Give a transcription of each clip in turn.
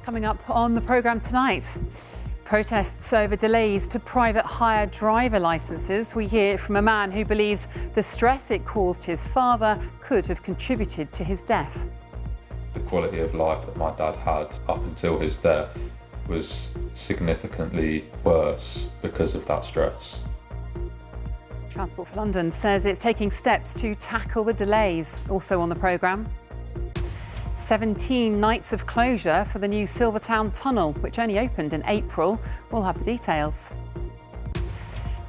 Coming up on the programme tonight, protests over delays to private hire driver licences. We hear from a man who believes the stress it caused his father could have contributed to his death. The quality of life that my dad had up until his death was significantly worse because of that stress. Transport for London says it's taking steps to tackle the delays. Also on the programme, 17 nights of closure for the new Silvertown tunnel, which only opened in April. We'll have the details.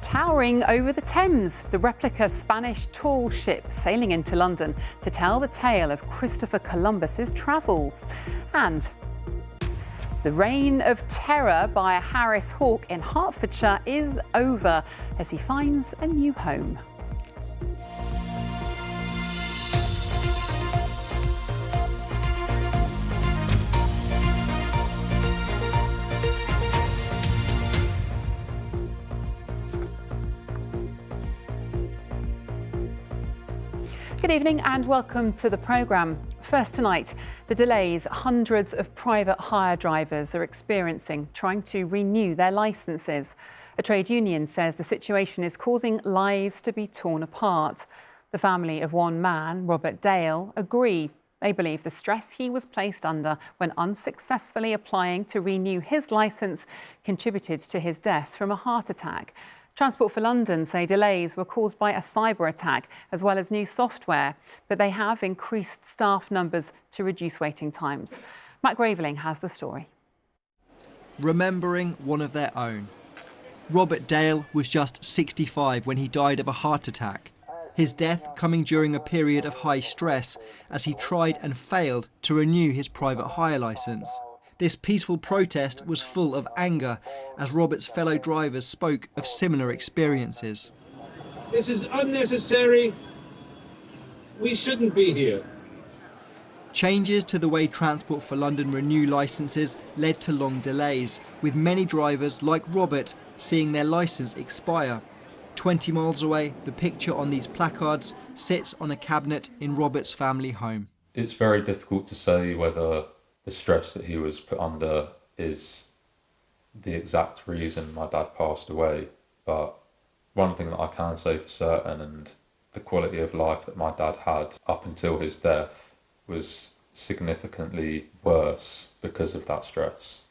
Towering over the Thames, the replica Spanish tall ship sailing into London to tell the tale of Christopher Columbus's travels. And the reign of terror by a Harris hawk in Hertfordshire is over as he finds a new home. Good evening and welcome to the programme. First tonight, the delays hundreds of private hire drivers are experiencing trying to renew their licences. A trade union says the situation is causing lives to be torn apart. The family of one man, Robert Dale, agree. They believe the stress he was placed under when unsuccessfully applying to renew his licence contributed to his death from a heart attack. Transport for London say delays were caused by a cyber attack as well as new software, but they have increased staff numbers to reduce waiting times. Matt Graveling has the story. Remembering one of their own. Robert Dale was just 65 when he died of a heart attack. His death coming during a period of high stress as he tried and failed to renew his private hire licence. This peaceful protest was full of anger as Robert's fellow drivers spoke of similar experiences. This is unnecessary. We shouldn't be here. Changes to the way Transport for London renew licences led to long delays, with many drivers like Robert seeing their licence expire. 20 miles away, the picture on these placards sits on a cabinet in Robert's family home. It's very difficult to say whether the stress that he was put under is the exact reason my dad passed away. But one thing that I can say for certain, and the quality of life that my dad had up until his death was significantly worse because of that stress.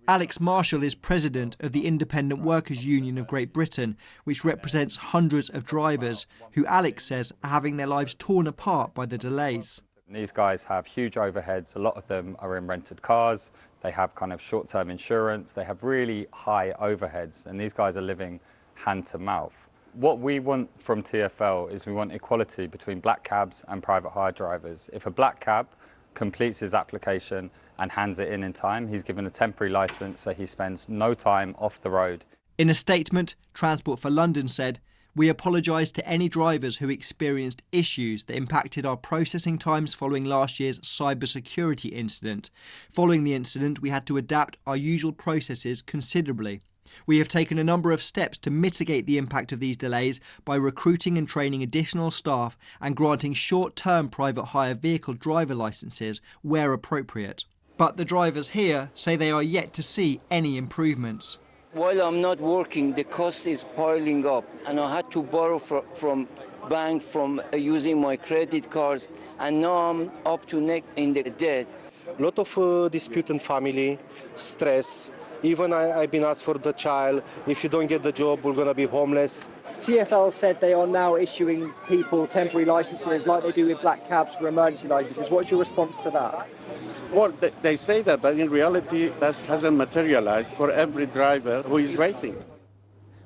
Alex Marshall is president of the Independent Workers' Union of Great Britain, which represents hundreds of drivers who Alex says are having their lives torn apart by the delays. These guys have huge overheads. A lot of them are in rented cars. They have kind of short-term insurance. They have really high overheads, and these guys are living hand to mouth. What we want from TfL is we want equality between black cabs and private hire drivers. If a black cab completes his application and hands it in time, he's given a temporary licence so he spends no time off the road. In a statement, Transport for London said, "We apologise to any drivers who experienced issues that impacted our processing times following last year's cybersecurity incident. Following the incident, we had to adapt our usual processes considerably. We have taken a number of steps to mitigate the impact of these delays by recruiting and training additional staff and granting short-term private hire vehicle driver licences where appropriate." But the drivers here say they are yet to see any improvements. While I'm not working, the cost is piling up, and I had to borrow from bank from using my credit cards, and now I'm up to neck in the debt. A lot of dispute in family, stress. Even I've been asked for the child, if you don't get the job, we're going to be homeless. TfL said they are now issuing people temporary licences like they do with black cabs for emergency licences. What's your response to that? Well, they say that, but in reality, that hasn't materialized for every driver who is waiting.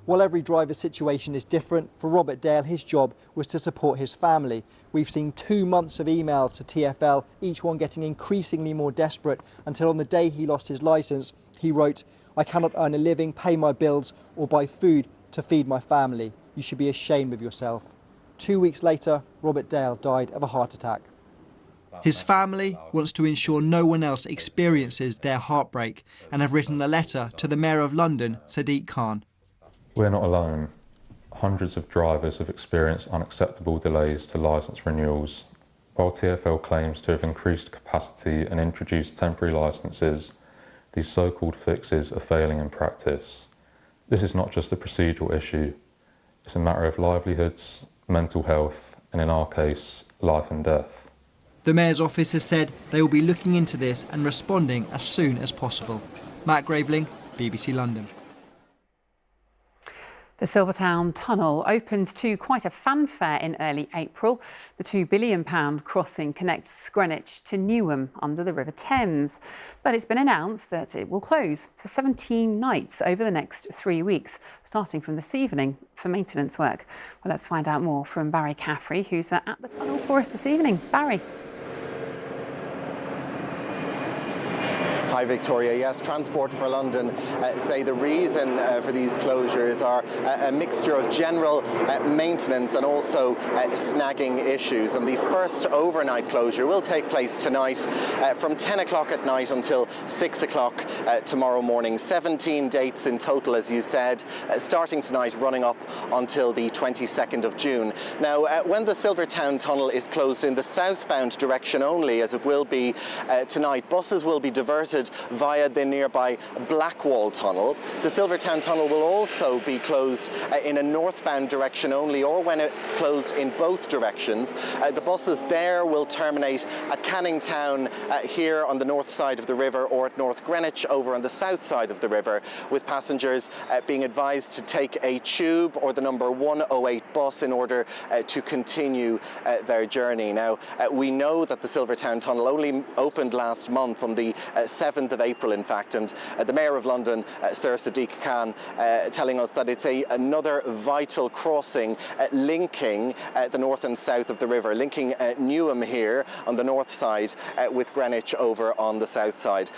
While every driver's situation is different, for Robert Dale, his job was to support his family. We've seen 2 months of emails to TfL, each one getting increasingly more desperate, until on the day he lost his licence, he wrote, "I cannot earn a living, pay my bills, or buy food to feed my family. You should be ashamed of yourself." 2 weeks later, Robert Dale died of a heart attack. His family wants to ensure no one else experiences their heartbreak and have written a letter to the Mayor of London, Sadiq Khan. We're not alone. Hundreds of drivers have experienced unacceptable delays to licence renewals While TfL claims to have increased capacity and introduced temporary licences, these so-called fixes are failing in practice. This is not just a procedural issue, it's a matter of livelihoods, mental health, and in our case, life and death. The Mayor's office has said they will be looking into this and responding as soon as possible. Matt Graveling, BBC London. The Silvertown tunnel opened to quite a fanfare in early April. The £2 billion crossing connects Greenwich to Newham under the River Thames. But it's been announced that it will close for 17 nights over the next 3 weeks, starting from this evening for maintenance work. Well, let's find out more from Barry Caffrey, who's at the tunnel for us this evening. Barry. Hi Victoria, yes, Transport for London say the reason for these closures are a mixture of general maintenance and also snagging issues. And the first overnight closure will take place tonight from 10 o'clock at night until 6 o'clock tomorrow morning. 17 dates in total, as you said, starting tonight, running up until the 22nd of June. Now, when the Silvertown tunnel is closed in the southbound direction only, as it will be tonight, buses will be diverted via the nearby Blackwall tunnel. The Silvertown tunnel will also be closed in a northbound direction only, or when it's closed in both directions. The buses there will terminate at Canning Town here on the north side of the river, or at North Greenwich over on the south side of the river, with passengers being advised to take a tube or the number 108 bus in order to continue their journey. Now, we know that the Silvertown tunnel only opened last month on the 7th of April, in fact, and the Mayor of London, Sir Sadiq Khan, telling us that it's another vital crossing linking the north and south of the river, linking Newham here on the north side with Greenwich over on the south side.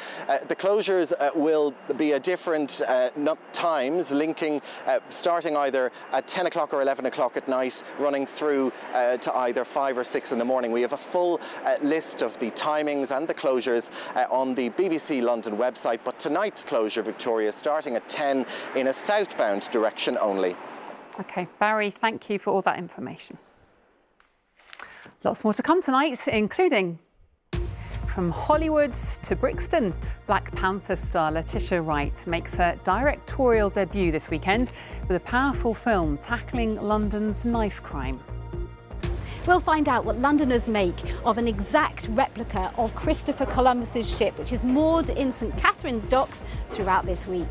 The closures will be at different times, linking starting either at 10 o'clock or 11 o'clock at night, running through to either 5 or 6 in the morning. We have a full list of the timings and the closures on the BBC London website, but tonight's closure, Victoria, starting at 10 in a southbound direction only. OK, Barry, thank you for all that information. Lots more to come tonight, including from Hollywood to Brixton. Black Panther star Letitia Wright makes her directorial debut this weekend with a powerful film tackling London's knife crime. We'll find out what Londoners make of an exact replica of Christopher Columbus's ship, which is moored in St Catherine's docks throughout this week.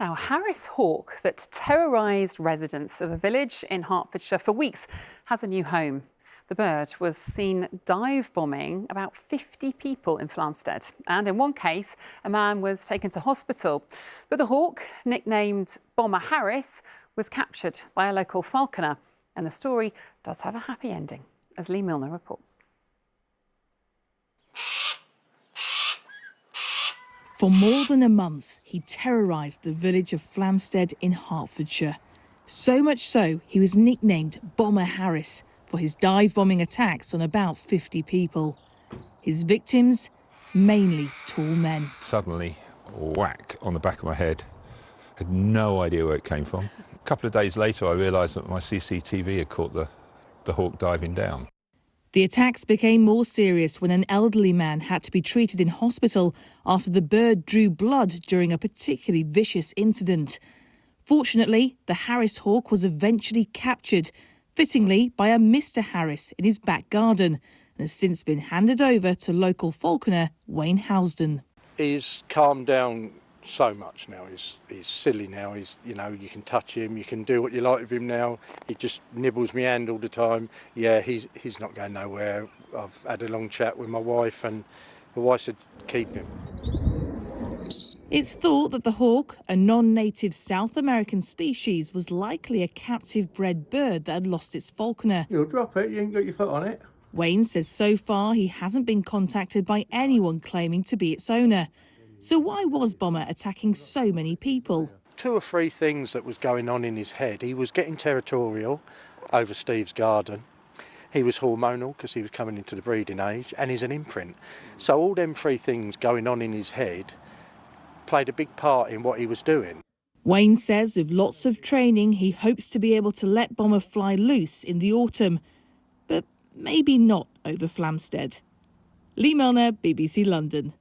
Now, a Harris hawk that terrorised residents of a village in Hertfordshire for weeks has a new home. The bird was seen dive bombing about 50 people in Flamstead, and in one case, a man was taken to hospital. But the hawk, nicknamed Bomber Harris, was captured by a local falconer, and the story does have a happy ending, as Lee Milner reports. For more than a month, he terrorised the village of Flamstead in Hertfordshire. So much so, he was nicknamed Bomber Harris for his dive-bombing attacks on about 50 people. His victims, mainly tall men. Suddenly, whack on the back of my head. Had no idea where it came from. A couple of days later, I realised that my CCTV had caught the hawk diving down. The attacks became more serious when an elderly man had to be treated in hospital after the bird drew blood during a particularly vicious incident. Fortunately, the Harris hawk was eventually captured, fittingly by a Mr. Harris in his back garden, and has since been handed over to local falconer Wayne Housden. He's calmed down so much now. He's silly now. You can touch him, you can do what you like with him now. He just nibbles me hand all the time. Yeah, he's not going nowhere. I've had a long chat with my wife, and my wife said keep him. It's thought that the hawk, a non-native South American species, was likely a captive bred bird that had lost its falconer. You'll drop it, you ain't got your foot on it. Wayne says so far he hasn't been contacted by anyone claiming to be its owner. So why was Bomber attacking so many people? 2 or 3 things that was going on in his head. He was getting territorial over Steve's garden. He was hormonal because he was coming into the breeding age, and he's an imprint. So all them 3 things going on in his head played a big part in what he was doing. Wayne says with lots of training, he hopes to be able to let Bomber fly loose in the autumn, but maybe not over Flamstead. Lee Milner, BBC London.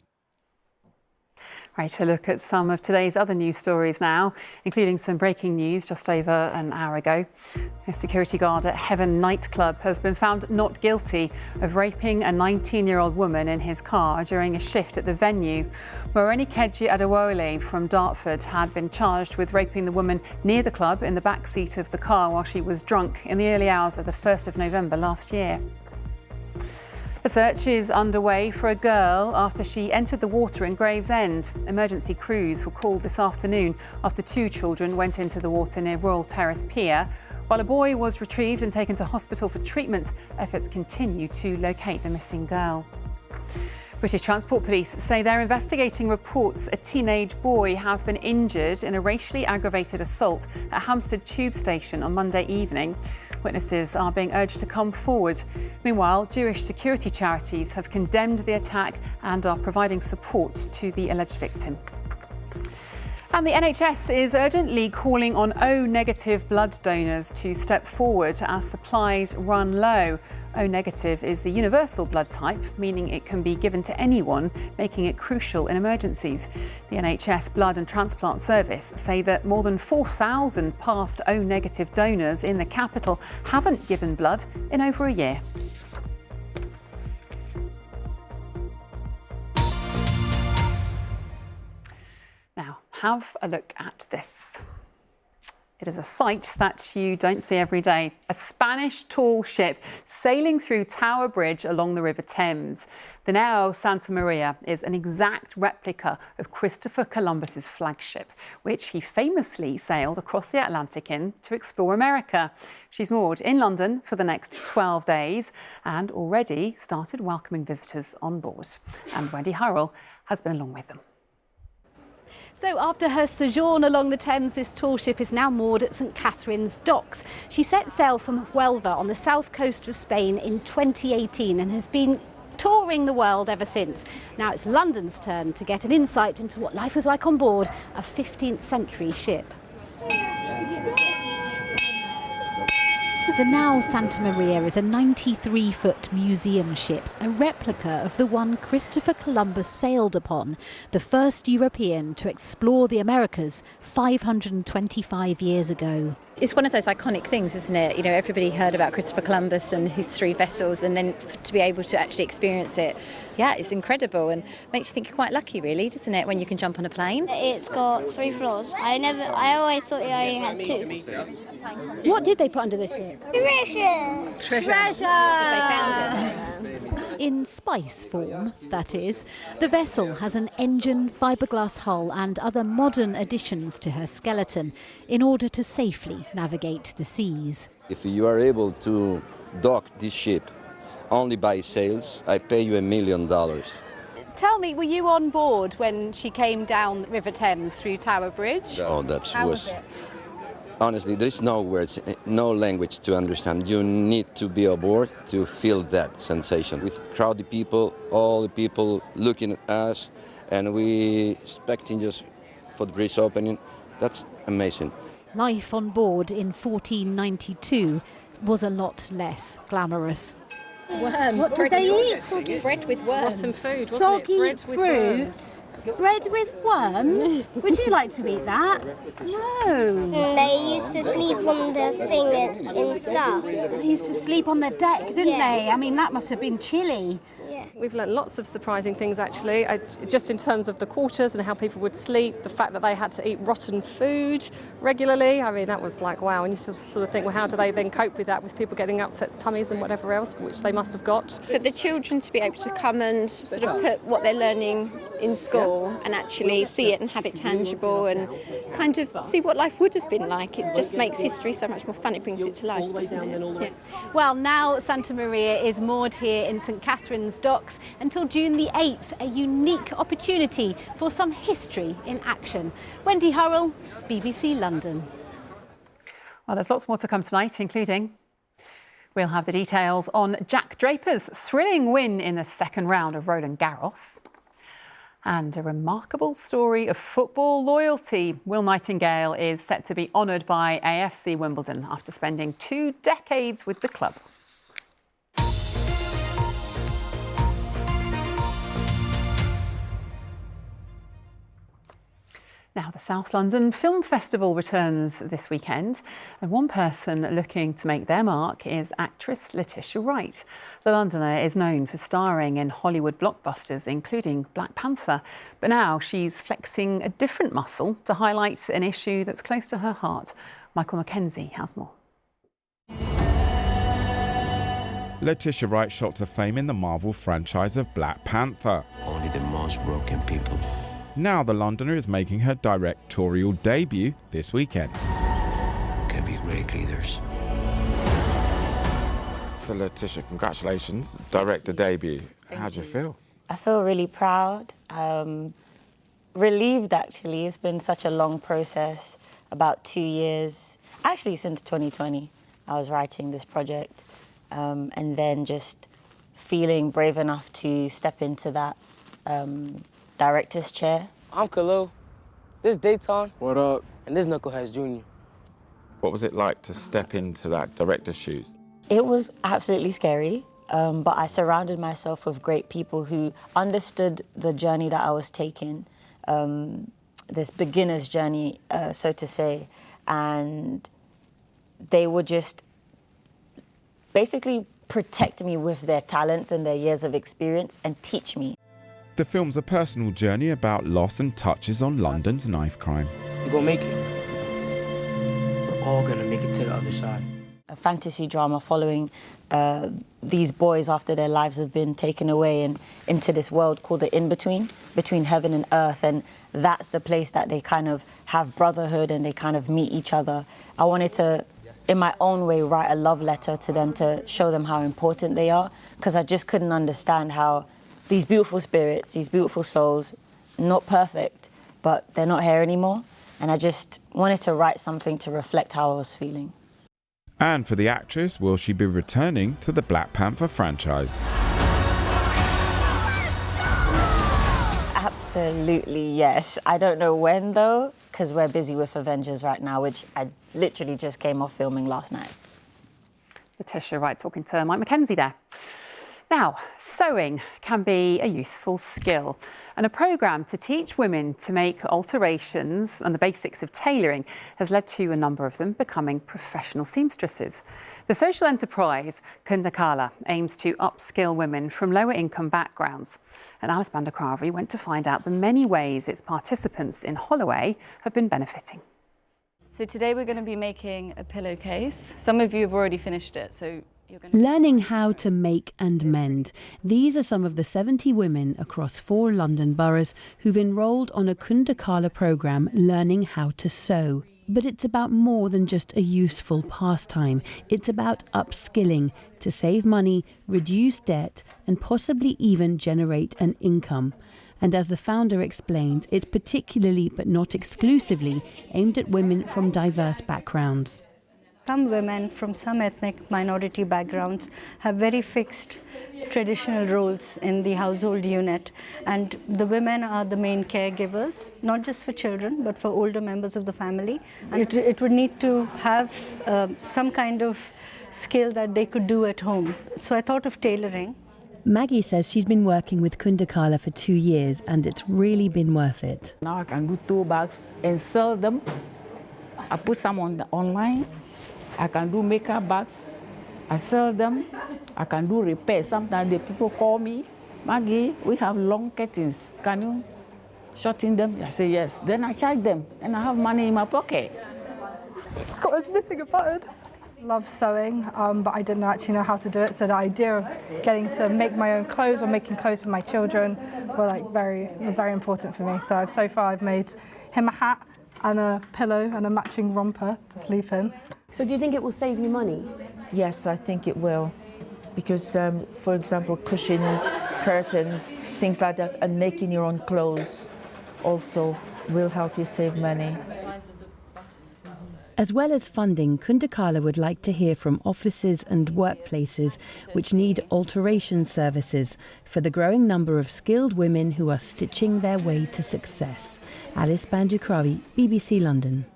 Right, a look at some of today's other news stories now, including some breaking news just over an hour ago. A security guard at Heaven nightclub has been found not guilty of raping a 19-year-old woman in his car during a shift at the venue. Morenikeji Adewole from Dartford had been charged with raping the woman near the club in the back seat of the car while she was drunk in the early hours of the 1st of November last year. A search is underway for a girl after she entered the water in Gravesend. Emergency crews were called this afternoon after 2 children went into the water near Royal Terrace Pier. While a boy was retrieved and taken to hospital for treatment, efforts continue to locate the missing girl. British Transport Police say they're investigating reports a teenage boy has been injured in a racially aggravated assault at Hampstead Tube Station on Monday evening. Witnesses are being urged to come forward. Meanwhile, Jewish security charities have condemned the attack and are providing support to the alleged victim. And the NHS is urgently calling on O-negative blood donors to step forward as supplies run low. O-negative is the universal blood type, meaning it can be given to anyone, making it crucial in emergencies. The NHS Blood and Transplant Service say that more than 4,000 past O-negative donors in the capital haven't given blood in over a year. Now, have a look at this. It is a sight that you don't see every day. A Spanish tall ship sailing through Tower Bridge along the River Thames. The Nao Santa Maria is an exact replica of Christopher Columbus's flagship, which he famously sailed across the Atlantic in to explore America. She's moored in London for the next 12 days and already started welcoming visitors on board. And Wendy Hurrell has been along with them. So after her sojourn along the Thames, this tall ship is now moored at St Catherine's docks. She set sail from Huelva on the south coast of Spain in 2018 and has been touring the world ever since. Now it's London's turn to get an insight into what life was like on board a 15th century ship. The Nao Santa Maria is a 93-foot museum ship, a replica of the one Christopher Columbus sailed upon, the first European to explore the Americas 525 years ago. It's one of those iconic things, isn't it? You know, everybody heard about Christopher Columbus and his 3 vessels, and then to be able to actually experience it, yeah, it's incredible and makes you think you're quite lucky, really, doesn't it, when you can jump on a plane? It's got 3 floors. I always thought it only had 2. What did they put under the ship? Treasure! Treasure! They found it. In spice form, that is. The vessel has an engine, fiberglass hull and other modern additions to her skeleton in order to safely navigate the seas. If you are able to dock this ship only by sails, I pay you $1 million. Tell me, were you on board when she came down the River Thames through Tower Bridge? Oh, How was it? Honestly, there is no words, no language to understand. You need to be aboard to feel that sensation. With crowded people, all the people looking at us, and we expecting just for the bridge opening. That's amazing. Life on board in 1492 was a lot less glamorous. Worms. What did they eat? Bread with worms. Rotten food, wasn't Soggy it? Bread with worms. Bread with worms? Would you like to eat that? No. They used to sleep on the thing and stuff. They used to sleep on the deck, didn't they? I mean, that must have been chilly. We've learned lots of surprising things, actually, just in terms of the quarters and how people would sleep, the fact that they had to eat rotten food regularly. I mean, that was like, wow, and you sort of think, well, how do they then cope with that, with people getting upset tummies and whatever else, which they must have got. For the children to be able to come and sort of put what they're learning in school and actually see it and have it tangible and kind of see what life would have been like, it just makes history so much more fun. It brings it to life, doesn't it? Yeah. Well, now Santa Maria is moored here in St Catherine's docks until June the 8th, a unique opportunity for some history in action. Wendy Hurrell, BBC London. Well, there's lots more to come tonight, including we'll have the details on Jack Draper's thrilling win in the second round of Roland Garros. And a remarkable story of football loyalty. Will Nightingale is set to be honoured by AFC Wimbledon after spending 2 decades with the club. Now, the South London Film Festival returns this weekend, and one person looking to make their mark is actress Letitia Wright. The Londoner is known for starring in Hollywood blockbusters, including Black Panther, but now she's flexing a different muscle to highlight an issue that's close to her heart. Michael Mackenzie has more. Letitia Wright shot to fame in the Marvel franchise of Black Panther. Only the most broken people. Now the Londoner is making her directorial debut this weekend. Can be great leaders. So Letitia, congratulations, director debut. How do you feel? I feel really proud, relieved actually. It's been such a long process, about 2 years, actually since 2020 I was writing this project, and then just feeling brave enough to step into that director's chair. I'm Khalil, this Dayton. What up? And this Knuckleheads Jr. What was it like to step into that director's shoes? It was absolutely scary, but I surrounded myself with great people who understood the journey that I was taking, this beginner's journey, so to say, and they would just basically protect me with their talents and their years of experience and teach me. The film's a personal journey about loss and touches on London's knife crime. You're gonna make it. We're all gonna make it to the other side. A fantasy drama following these boys after their lives have been taken away and into this world called the in-between, between heaven and earth, and that's the place that they kind of have brotherhood and they kind of meet each other. I wanted to, in my own way, write a love letter to them to show them how important they are, because I just couldn't understand how these beautiful spirits, these beautiful souls, not perfect, but they're not here anymore. And I just wanted to write something to reflect how I was feeling. And for the actress, will she be returning to the Black Panther franchise? Absolutely, yes. I don't know when, though, because we're busy with Avengers right now, which I literally just came off filming last night. Letitia Wright talking to Mike Mackenzie there. Now, sewing can be a useful skill, and a programme to teach women to make alterations and the basics of tailoring has led to a number of them becoming professional seamstresses. The social enterprise Kundakala aims to upskill women from lower income backgrounds, and Alice Bandakravi went to find out the many ways its participants in Holloway have been benefiting. So today we're going to be making a pillowcase. Some of you have already finished it, so learning how to make and mend. These are some of the 70 women across 4 London boroughs who've enrolled on a Kundakala programme learning how to sew. But it's about more than just a useful pastime. It's about upskilling to save money, reduce debt, and possibly even generate an income. And as the founder explained, it's particularly, but not exclusively, aimed at women from diverse backgrounds. Some women from some ethnic minority backgrounds have very fixed traditional roles in the household unit, and the women are the main caregivers, not just for children but for older members of the family. And it would need to have some kind of skill that they could do at home. So I thought of tailoring. Maggie says she's been working with Kundakala for 2 years and it's really been worth it. Now I can do 2 bags and sell them. I put some on the online. I can do makeup bags, I sell them. I can do repairs. Sometimes the people call me, Maggie, we have long curtains. Can you shorten them? I say yes. Then I charge them and I have money in my pocket. Scotland's missing a button. Love sewing, but I didn't actually know how to do it. So the idea of getting to make my own clothes or making clothes for my children was very important for me. So far I've made him a hat and a pillow and a matching romper to sleep in. So do you think it will save you money? Yes, I think it will. Because, for example, cushions, curtains, things like that, and making your own clothes also will help you save money. As well as funding, Kundakala would like to hear from offices and workplaces which need alteration services for the growing number of skilled women who are stitching their way to success. Alice Bandukrawi, BBC London.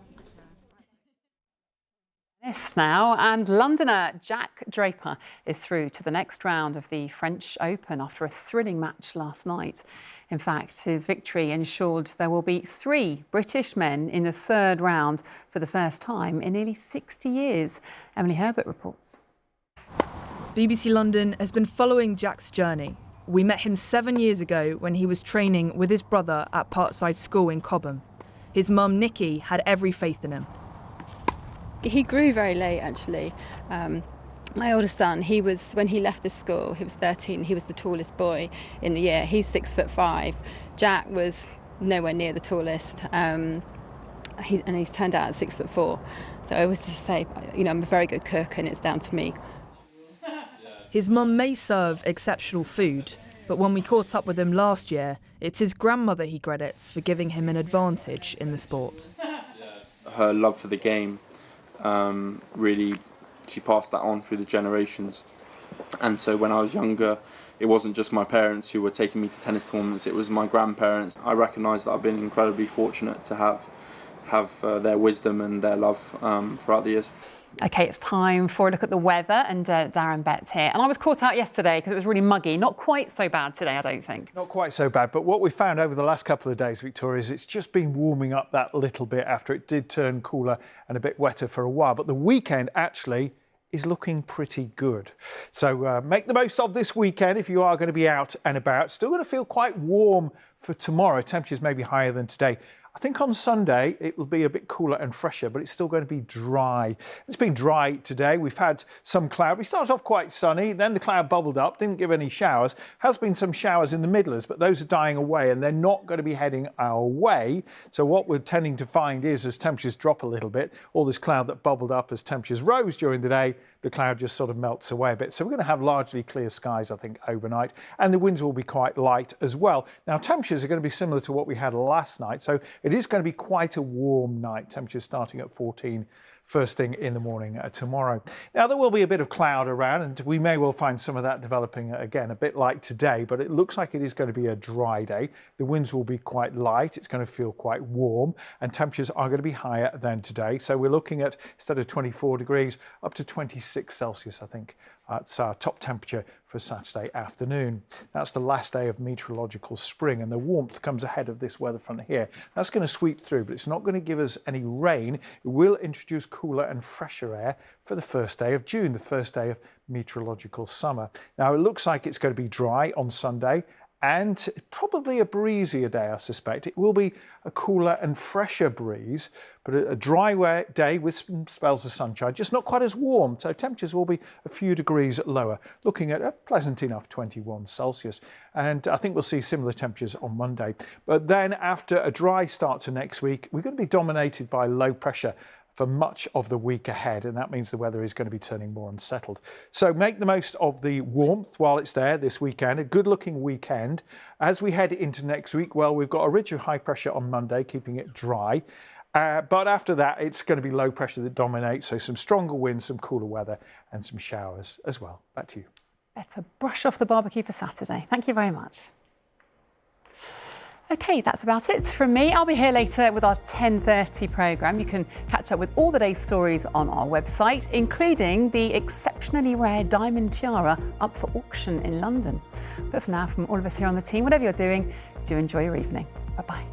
Yes, now, and Londoner Jack Draper is through to the next round of the French Open after a thrilling match last night. In fact, his victory ensured there will be 3 British men in the third round for the first time in nearly 60 years. Emily Herbert reports. BBC London has been following Jack's journey. We met him 7 years ago when he was training with his brother at Parkside School in Cobham. His mum, Nikki, had every faith in him. He grew very late, actually. My oldest son, when he left the school, he was 13, he was the tallest boy in the year. He's 6'5". Jack was nowhere near the tallest, and he's turned out at 6'4". So I always just say, I'm a very good cook and it's down to me. His mum may serve exceptional food, but when we caught up with him last year, it's his grandmother he credits for giving him an advantage in the sport. Her love for the game, really, she passed that on through the generations. And so when I was younger, it wasn't just my parents who were taking me to tennis tournaments, it was my grandparents. I recognise that I've been incredibly fortunate to have their wisdom and their love throughout the years. OK, it's time for a look at the weather, and Darren Betts here. And I was caught out yesterday because it was really muggy. Not quite so bad today, I don't think. Not quite so bad, but what we found over the last couple of days, Victoria, is it's just been warming up that little bit after it did turn cooler and a bit wetter for a while. But the weekend actually is looking pretty good. So make the most of this weekend if you are going to be out and about. Still going to feel quite warm for tomorrow. Temperatures may be higher than today. I think on Sunday it will be a bit cooler and fresher, but it's still going to be dry. It's been dry today. We've had some cloud. We started off quite sunny, then the cloud bubbled up, didn't give any showers. Has been some showers in the Midlands, but those are dying away and they're not going to be heading our way. So what we're tending to find is as temperatures drop a little bit, all this cloud that bubbled up as temperatures rose during the day, the cloud just sort of melts away a bit. So we're going to have largely clear skies, I think, overnight, and the winds will be quite light as well. Now, temperatures are going to be similar to what we had last night, so it is going to be quite a warm night. Temperatures starting at 14 first thing in the morning tomorrow. Now, there will be a bit of cloud around, and we may well find some of that developing again, a bit like today, but it looks like it is going to be a dry day. The winds will be quite light. It's going to feel quite warm, and temperatures are going to be higher than today. So we're looking at, instead of 24 degrees, up to 26 Celsius, I think. That's our top temperature for Saturday afternoon. That's the last day of meteorological spring, and the warmth comes ahead of this weather front here. That's going to sweep through, but it's not going to give us any rain. It will introduce cooler and fresher air for the first day of June, the first day of meteorological summer. Now, it looks like it's going to be dry on Sunday, and probably a breezier day, I suspect. It will be a cooler and fresher breeze, but a dry day with some spells of sunshine, just not quite as warm. So temperatures will be a few degrees lower, looking at a pleasant enough 21 Celsius. And I think we'll see similar temperatures on Monday. But then after a dry start to next week, we're going to be dominated by low pressure for much of the week ahead, and that means the weather is going to be turning more unsettled. So make the most of the warmth while it's there this weekend, a good-looking weekend. As we head into next week, well, we've got a ridge of high pressure on Monday, keeping it dry. But after that, it's going to be low pressure that dominates, so some stronger winds, some cooler weather, and some showers as well. Back to you. Better brush off the barbecue for Saturday. Thank you very much. OK, that's about it from me. I'll be here later with our 10:30 programme. You can catch up with all the day's stories on our website, including the exceptionally rare diamond tiara up for auction in London. But for now, from all of us here on the team, whatever you're doing, do enjoy your evening. Bye-bye.